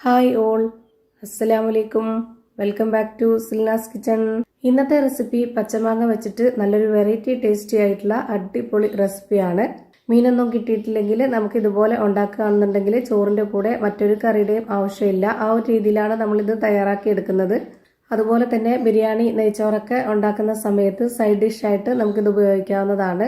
Hi all, അസ്സലാമലൈക്കും. Welcome back to Silnas kitchen. ഇന്നത്തെ recipe പച്ചമാങ്ങ വെച്ചിട്ട് നല്ലൊരു വെറൈറ്റി ടേസ്റ്റി ആയിട്ടുള്ള അടിപൊളി റെസിപ്പിയാണ്. മീനൊന്നും കിട്ടിയിട്ടില്ലെങ്കിൽ നമുക്ക് ഇതുപോലെ ഉണ്ടാക്കുകയാണെന്നുണ്ടെങ്കിൽ ചോറിൻ്റെ കൂടെ മറ്റൊരു കറിയുടെയും ആവശ്യമില്ല. ആ ഒരു രീതിയിലാണ് നമ്മളിത് തയ്യാറാക്കി എടുക്കുന്നത്. അതുപോലെ തന്നെ ബിരിയാണി, നെയ്ച്ചോറൊക്കെ ഉണ്ടാക്കുന്ന സമയത്ത് സൈഡ് ഡിഷായിട്ട് നമുക്കിത് ഉപയോഗിക്കാവുന്നതാണ്.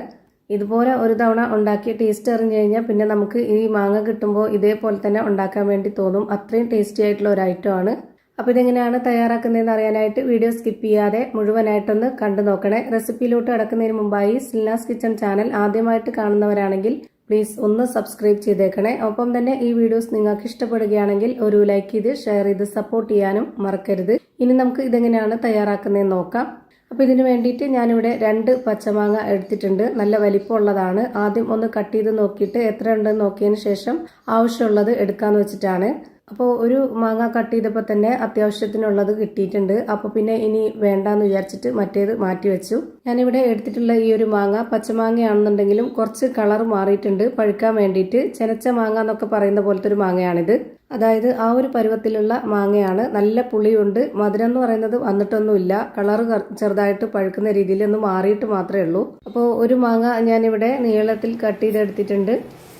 ഇതുപോലെ ഒരു തവണ ഉണ്ടാക്കി ടേസ്റ്റ് അറിഞ്ഞു കഴിഞ്ഞാൽ പിന്നെ നമുക്ക് ഈ മാങ്ങ കിട്ടുമ്പോൾ ഇതേപോലെ തന്നെ ഉണ്ടാക്കാൻ വേണ്ടി തോന്നും. അത്രയും ടേസ്റ്റി ആയിട്ടുള്ള ഒരു ഐറ്റം ആണ്. അപ്പോൾ ഇതെങ്ങനെയാണ് തയ്യാറാക്കുന്നതെന്ന് അറിയാനായിട്ട് വീഡിയോ സ്കിപ്പ് ചെയ്യാതെ മുഴുവനായിട്ടൊന്ന് കണ്ടു നോക്കണേ. റെസിപ്പിയിലോട്ട് കടക്കുന്നതിന് മുമ്പായി സിൽനാസ് കിച്ചൺ ചാനൽ ആദ്യമായിട്ട് കാണുന്നവരാണെങ്കിൽ പ്ലീസ് ഒന്ന് സബ്സ്ക്രൈബ് ചെയ്തേക്കണേ. ഒപ്പം തന്നെ ഈ വീഡിയോസ് നിങ്ങൾക്ക് ഇഷ്ടപ്പെടുകയാണെങ്കിൽ ഒരു ലൈക്ക് ചെയ്ത് ഷെയർ ചെയ്ത് സപ്പോർട്ട് ചെയ്യാനും മറക്കരുത്. ഇനി നമുക്ക് ഇതെങ്ങനെയാണ് തയ്യാറാക്കുന്നതെന്ന് നോക്കാം. അപ്പോൾ ഇതിന് വേണ്ടിയിട്ട് ഞാനിവിടെ 2 പച്ചമാങ്ങ എടുത്തിട്ടുണ്ട്. നല്ല വലിപ്പമുള്ളതാണ്. ആദ്യം ഒന്ന് കട്ട് ചെയ്ത് നോക്കിയിട്ട് എത്ര ഉണ്ടെന്ന് നോക്കിയതിന് ശേഷം ആവശ്യമുള്ളത് എടുക്കാമെന്ന് വെച്ചിട്ടാണ്. അപ്പോൾ ഒരു മാങ്ങ കട്ട് ചെയ്തപ്പോൾ തന്നെ അത്യാവശ്യത്തിനുള്ളത് കിട്ടിയിട്ടുണ്ട്. അപ്പോൾ പിന്നെ ഇനി വേണ്ടാന്ന് വിചാരിച്ചിട്ട് മറ്റേത് മാറ്റി വെച്ചു. ഞാനിവിടെ എടുത്തിട്ടുള്ള ഈ ഒരു മാങ്ങ പച്ചമാങ്ങയാണെന്നുണ്ടെങ്കിലും കുറച്ച് കളർ മാറിയിട്ടുണ്ട് പഴുക്കാൻ വേണ്ടിയിട്ട്. ചെനച്ച മാങ്ങ എന്നൊക്കെ പറയുന്ന പോലത്തെ ഒരു മാങ്ങയാണിത്. അതായത് ആ ഒരു പരുവത്തിലുള്ള മാങ്ങയാണ്. നല്ല പുളിയുണ്ട്. മധുരം എന്ന് പറയുന്നത് വന്നിട്ടൊന്നുമില്ല. കളർ ചെറുതായിട്ട് പഴുക്കുന്ന രീതിയിൽ ഒന്ന് മാറിയിട്ട് മാത്രമേ ഉള്ളൂ. അപ്പോൾ ഒരു മാങ്ങ ഞാനിവിടെ നീളത്തിൽ കട്ട് ചെയ്തെടുത്തിട്ടുണ്ട്.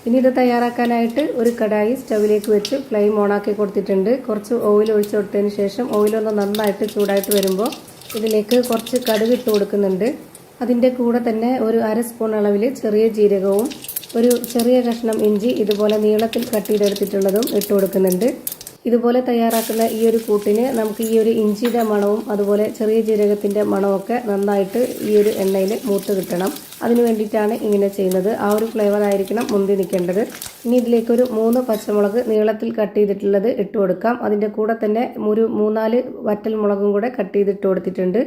ഇനി ഇത് തയ്യാറാക്കാനായിട്ട് ഒരു കടായി സ്റ്റവിലേക്ക് വെച്ച് ഫ്ലെയിം ഓണാക്കി കൊടുത്തിട്ടുണ്ട്. കുറച്ച് ഓയിൽ ഒഴിച്ചു കൊടുത്തതിന് ശേഷം ഓയിലൊന്ന് നന്നായിട്ട് ചൂടായിട്ട് വരുമ്പോൾ ഇതിലേക്ക് കുറച്ച് കടുക് ഇട്ട് കൊടുക്കുന്നുണ്ട്. അതിൻ്റെ കൂടെ തന്നെ ഒരു 1/2 സ്പൂൺ അളവിൽ ചെറിയ ജീരകവും ഒരു ചെറിയ കഷ്ണം ഇഞ്ചി ഇതുപോലെ നീളത്തിൽ കട്ട് ചെയ്തെടുത്തിട്ടുള്ളതും ഇട്ട് കൊടുക്കുന്നുണ്ട്. ഇതുപോലെ തയ്യാറാക്കുന്ന ഈ ഒരു കൂട്ടിന് നമുക്ക് ഈ ഒരു ഇഞ്ചിയുടെ മണവും അതുപോലെ ചെറിയ ജീരകത്തിൻ്റെ മണമൊക്കെ നന്നായിട്ട് ഈ ഒരു എണ്ണയിൽ മൂത്ത് കിട്ടണം. അതിന് വേണ്ടിയിട്ടാണ് ഇങ്ങനെ ചെയ്യുന്നത്. ആ ഒരു ഫ്ലേവർ ആയിരിക്കണം മുന്തി നിൽക്കേണ്ടത്. ഇനി ഇതിലേക്കൊരു 3 പച്ചമുളക് നീളത്തിൽ കട്ട് ചെയ്തിട്ടുള്ളത് ഇട്ട് കൊടുക്കാം. അതിൻ്റെ കൂടെ തന്നെ ഒരു 3-4 വറ്റൽ മുളകും കൂടെ കട്ട് ചെയ്തിട്ട് കൊടുത്തിട്ടുണ്ട്.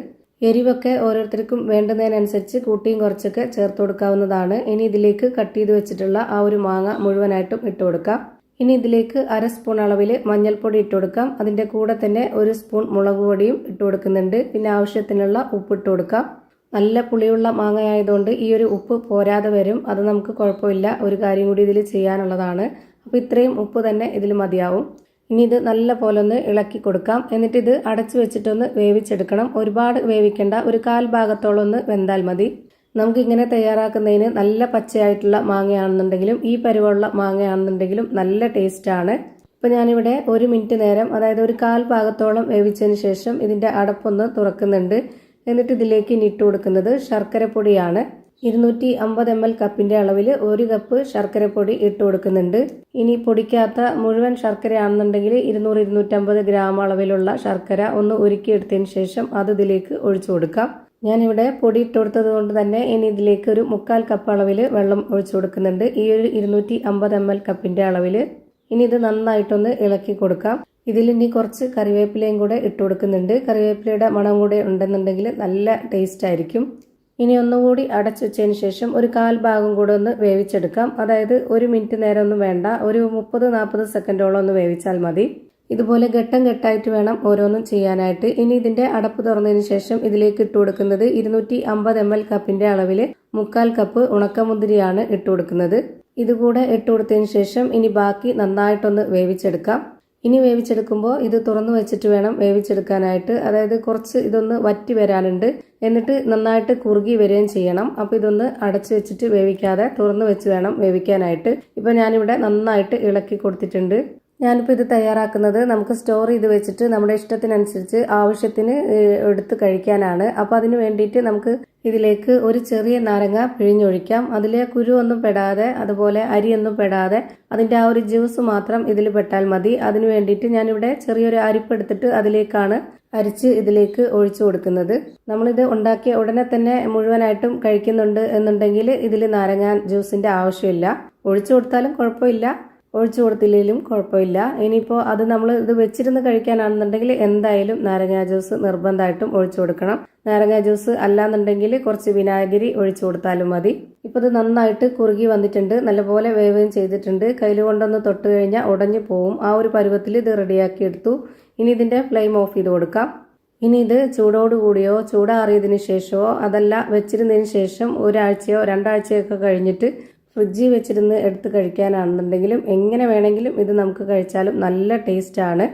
എരിവൊക്കെ ഓരോരുത്തർക്കും വേണ്ടുന്നതിനനുസരിച്ച് കൂട്ടിയും കുറച്ചൊക്കെ ചേർത്ത് കൊടുക്കാവുന്നതാണ്. ഇനി ഇതിലേക്ക് കട്ട് ചെയ്ത് വെച്ചിട്ടുള്ള ആ ഒരു മാങ്ങ മുഴുവനായിട്ടും ഇട്ട് കൊടുക്കാം. ഇനി ഇതിലേക്ക് 1/2 സ്പൂൺ അളവിൽ മഞ്ഞൾപ്പൊടി ഇട്ട് കൊടുക്കാം. അതിൻ്റെ കൂടെ തന്നെ 1 സ്പൂൺ മുളക് പൊടിയും ഇട്ട് കൊടുക്കുന്നുണ്ട്. പിന്നെ ആവശ്യത്തിനുള്ള ഉപ്പ് ഇട്ട് കൊടുക്കാം. നല്ല പുളിയുള്ള മാങ്ങയായതുകൊണ്ട് ഈ ഒരു ഉപ്പ് പോരാതെ വരും. അത് നമുക്ക് കുഴപ്പമില്ല. ഒരു കാര്യം കൂടി ഇതിൽ ചെയ്യാനുള്ളതാണ്. അപ്പോൾ ഇത്രയും ഉപ്പ് തന്നെ ഇതിൽ മതിയാവും. ഇനി ഇത് നല്ല പോലെ ഒന്ന് ഇളക്കി കൊടുക്കാം. എന്നിട്ട് ഇത് അടച്ചു വെച്ചിട്ടൊന്ന് വേവിച്ചെടുക്കണം. ഒരുപാട് വേവിക്കേണ്ട, ഒരു 1/4 ഭാഗത്തോളം ഒന്ന് വെന്താൽ മതി. നമുക്കിങ്ങനെ തയ്യാറാക്കുന്നതിന് നല്ല പച്ചയായിട്ടുള്ള മാങ്ങയാണെന്നുണ്ടെങ്കിലും ഈ പരുവമുള്ള മാങ്ങയാണെന്നുണ്ടെങ്കിലും നല്ല ടേസ്റ്റാണ്. ഇപ്പോൾ ഞാനിവിടെ 1 മിനിറ്റ് നേരം, അതായത് ഒരു 1/4 ഭാഗത്തോളം വേവിച്ചതിന് ശേഷം ഇതിൻ്റെ അടപ്പൊന്ന് തുറക്കുന്നുണ്ട്. എന്നിട്ട് ഇതിലേക്ക് ഇനി ഇട്ട് കൊടുക്കുന്നത് ശർക്കരപ്പൊടിയാണ്. 250 ml കപ്പിൻ്റെ അളവിൽ 1 കപ്പ് ശർക്കരപ്പൊടി ഇട്ട് കൊടുക്കുന്നുണ്ട്. ഇനി പൊടിക്കാത്ത മുഴുവൻ ശർക്കരയാണെന്നുണ്ടെങ്കിൽ 200-250 ഗ്രാം അളവിലുള്ള ശർക്കര ഒന്ന് ഉരുക്കിയെടുത്തതിന് ശേഷം അത് ഇതിലേക്ക് ഒഴിച്ചു കൊടുക്കാം. ഞാനിവിടെ പൊടി ഇട്ട് കൊടുത്തത് കൊണ്ട് തന്നെ ഇനി ഇതിലേക്ക് ഒരു 1/4 കപ്പ് അളവിൽ വെള്ളം ഒഴിച്ചു കൊടുക്കുന്നുണ്ട്. ഈ ഒരു 250 ml കപ്പിൻ്റെ അളവിൽ. ഇനി ഇത് നന്നായിട്ടൊന്ന് ഇളക്കി കൊടുക്കാം. ഇതിൽ ഇനി കുറച്ച് കറിവേപ്പിലയും കൂടെ ഇട്ട് കൊടുക്കുന്നുണ്ട്. കറിവേപ്പിലയുടെ മണം കൂടെ ഉണ്ടെന്നുണ്ടെങ്കിൽ നല്ല ടേസ്റ്റ് ആയിരിക്കും. ഇനി ഒന്നുകൂടി അടച്ചു വെച്ചതിന് ശേഷം ഒരു 1/4 ഭാഗം കൂടെ ഒന്ന് വേവിച്ചെടുക്കാം. അതായത് 1 മിനിറ്റ് നേരം ഒന്നും വേണ്ട, ഒരു 30-40 സെക്കൻഡോളം ഒന്ന് വേവിച്ചാൽ മതി. ഇതുപോലെ ഘട്ടം ഘട്ടമായിട്ട് വേണം ഓരോന്നും ചെയ്യാനായിട്ട്. ഇനി ഇതിന്റെ അടപ്പ് തുറന്നതിന് ശേഷം ഇതിലേക്ക് ഇട്ട് കൊടുക്കുന്നത് 250 ml കപ്പിന്റെ അളവിൽ 1/4 കപ്പ് ഉണക്കമുന്തിരിയാണ് ഇട്ട് കൊടുക്കുന്നത്. ഇതുകൂടെ ഇട്ട് കൊടുത്തതിന് ശേഷം ഇനി ബാക്കി നന്നായിട്ടൊന്ന് വേവിച്ചെടുക്കാം. ഇനി വേവിച്ചെടുക്കുമ്പോൾ ഇത് തുറന്നു വെച്ചിട്ട് വേണം വേവിച്ചെടുക്കാനായിട്ട്. അതായത് കുറച്ച് ഇതൊന്ന് വറ്റി വരാനുണ്ട്. എന്നിട്ട് നന്നായിട്ട് കുറുകി വരികയും ചെയ്യണം. അപ്പോൾ ഇതൊന്ന് അടച്ചു വെച്ചിട്ട് വേവിക്കാതെ തുറന്നു വെച്ച് വേണം വേവിക്കാനായിട്ട്. ഇപ്പോൾ ഞാനിവിടെ നന്നായിട്ട് ഇളക്കി കൊടുത്തിട്ടുണ്ട്. ഞാനിപ്പോൾ ഇത് തയ്യാറാക്കുന്നത് നമുക്ക് സ്റ്റോർ ചെയ്ത് വെച്ചിട്ട് നമ്മുടെ ഇഷ്ടത്തിനനുസരിച്ച് ആവശ്യത്തിന് എടുത്ത് കഴിക്കാനാണ്. അപ്പോൾ അതിന് വേണ്ടിയിട്ട് നമുക്ക് ഇതിലേക്ക് ഒരു ചെറിയ നാരങ്ങ പിഴിഞ്ഞൊഴിക്കാം. അതിലെ കുരുവൊന്നും പെടാതെ അതുപോലെ അരിയൊന്നും പെടാതെ അതിൻ്റെ ആ ഒരു ജ്യൂസ് മാത്രം ഇതിൽ പെട്ടാൽ മതി. അതിന് വേണ്ടിയിട്ട് ഞാനിവിടെ ചെറിയൊരു അരിപ്പെടുത്തിട്ട് അതിലേക്കാണ് അരിച്ച് ഇതിലേക്ക് ഒഴിച്ചു കൊടുക്കുന്നത്. നമ്മളിത് ഉണ്ടാക്കിയ ഉടനെ തന്നെ മുഴുവനായിട്ടും കഴിക്കുന്നുണ്ട് എന്നുണ്ടെങ്കിൽ ഇതിൽ നാരങ്ങ ജ്യൂസിൻ്റെ ആവശ്യമില്ല. ഒഴിച്ചു കൊടുത്താലും കുഴപ്പമില്ല, ഒഴിച്ചു കൊടുത്തില്ലെങ്കിലും കുഴപ്പമില്ല. ഇനിയിപ്പോൾ അത് നമ്മൾ ഇത് വെച്ചിരുന്ന് കഴിക്കാനാണെന്നുണ്ടെങ്കിൽ എന്തായാലും നാരങ്ങാ ജ്യൂസ് നിർബന്ധമായിട്ടും ഒഴിച്ചു കൊടുക്കണം. നാരങ്ങാ ജ്യൂസ് അല്ലാന്നുണ്ടെങ്കിൽ കുറച്ച് വിനാഗിരി ഒഴിച്ചു കൊടുത്താലും മതി. ഇപ്പോൾ ഇത് നന്നായിട്ട് കുറുകി വന്നിട്ടുണ്ട്. നല്ലപോലെ വേവുകയും ചെയ്തിട്ടുണ്ട്. കയ്യിൽ കൊണ്ടൊന്ന് തൊട്ട് കഴിഞ്ഞാൽ ഉടഞ്ഞു പോവും. ആ ഒരു പരുവത്തിൽ ഇത് റെഡിയാക്കി എടുത്തു. ഇനി ഇതിൻ്റെ ഫ്ലെയിം ഓഫ് ചെയ്ത് കൊടുക്കാം. ഇനി ഇത് ചൂടോടുകൂടിയോ ചൂടാറിയതിന് ശേഷമോ അതല്ല വെച്ചിരുന്നതിന് ശേഷം 1 ആഴ്ചയോ 2 ആഴ്ചയോ ഒക്കെ കഴിഞ്ഞിട്ട് ഫ്രിഡ്ജിൽ വെച്ചിരുന്ന് എടുത്ത് കഴിക്കാനാണെന്നുണ്ടെങ്കിലും എങ്ങനെ വേണമെങ്കിലും ഇത് നമുക്ക് കഴിച്ചാലും നല്ല ടേസ്റ്റാണ്.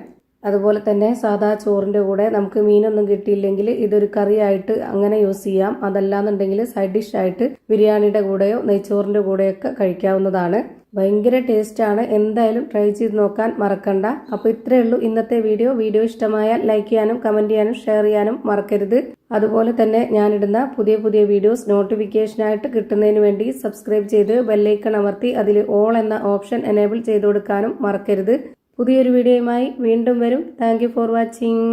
അതുപോലെ തന്നെ സാധാ ചോറിൻ്റെ കൂടെ നമുക്ക് മീനൊന്നും കിട്ടിയില്ലെങ്കിൽ ഇതൊരു കറിയായിട്ട് അങ്ങനെ യൂസ് ചെയ്യാം. അതല്ലാന്നുണ്ടെങ്കിൽ സൈഡ് ഡിഷായിട്ട് ബിരിയാണിയുടെ കൂടെയോ നെയ്ച്ചോറിൻ്റെ കൂടെയൊക്കെ കഴിക്കാവുന്നതാണ്. ഭയങ്കര ടേസ്റ്റാണ്. എന്തായാലും ട്രൈ ചെയ്ത് നോക്കാൻ മറക്കണ്ട. അപ്പോൾ ഇത്രയേ ഉള്ളൂ ഇന്നത്തെ വീഡിയോ ഇഷ്ടമായാൽ ലൈക്ക് ചെയ്യാനും കമൻറ്റ് ചെയ്യാനും ഷെയർ ചെയ്യാനും മറക്കരുത്. അതുപോലെ തന്നെ ഞാനിടുന്ന പുതിയ വീഡിയോസ് നോട്ടിഫിക്കേഷനായിട്ട് കിട്ടുന്നതിന് വേണ്ടി സബ്സ്ക്രൈബ് ചെയ്ത് ബെല്ലൈക്കൺ അമർത്തി അതിൽ ഓൾ എന്ന ഓപ്ഷൻ എനേബിൾ ചെയ്ത് കൊടുക്കാനും മറക്കരുത്. പുതിയൊരു വീഡിയോയുമായി വീണ്ടും വരും. Thank you for watching.